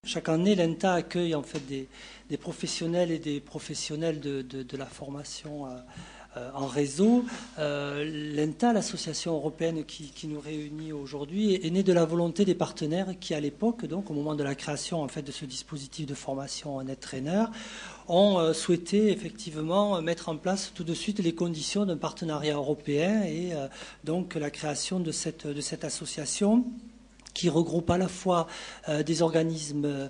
Chaque année, l'ENTA accueille en fait des professionnels et des professionnels de la formation en réseau. L'ENTA, l'association européenne qui nous réunit aujourd'hui, est née de la volonté des partenaires qui, à l'époque, donc au moment de la création en fait de ce dispositif de formation NetTrainer, ont souhaité effectivement mettre en place tout de suite les conditions d'un partenariat européen et donc la création de cette association qui regroupe à la fois des organismes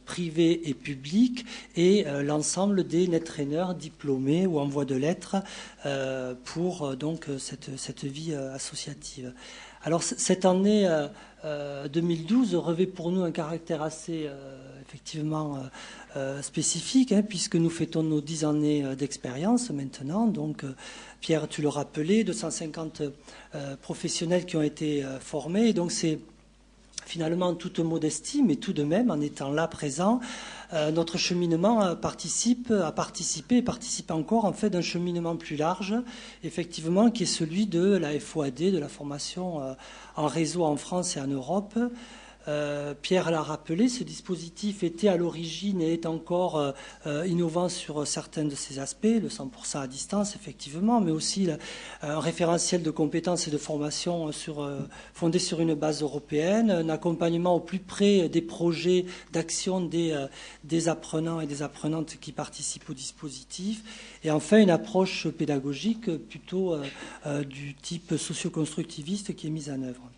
privés et publics et l'ensemble des NetTrainers diplômés ou en voie de lettres pour donc cette vie associative. Alors cette année 2012 revêt pour nous un caractère assez effectivement spécifique, puisque nous fêtons nos 10 années d'expérience maintenant. Donc Pierre, tu le rappelais, 250 professionnels qui ont été formés. Et donc c'est finalement toute modestie, mais tout de même, en étant là présent, notre cheminement participe encore en fait d'un cheminement plus large, effectivement, qui est celui de la FOAD, de la formation en réseau en France et en Europe. Pierre l'a rappelé, ce dispositif était à l'origine et est encore innovant sur certains de ses aspects, le 100% à distance effectivement, mais aussi un référentiel de compétences et de formation fondé sur une base européenne, un accompagnement au plus près des projets d'action des apprenants et des apprenantes qui participent au dispositif, et enfin une approche pédagogique plutôt du type socio-constructiviste qui est mise en œuvre.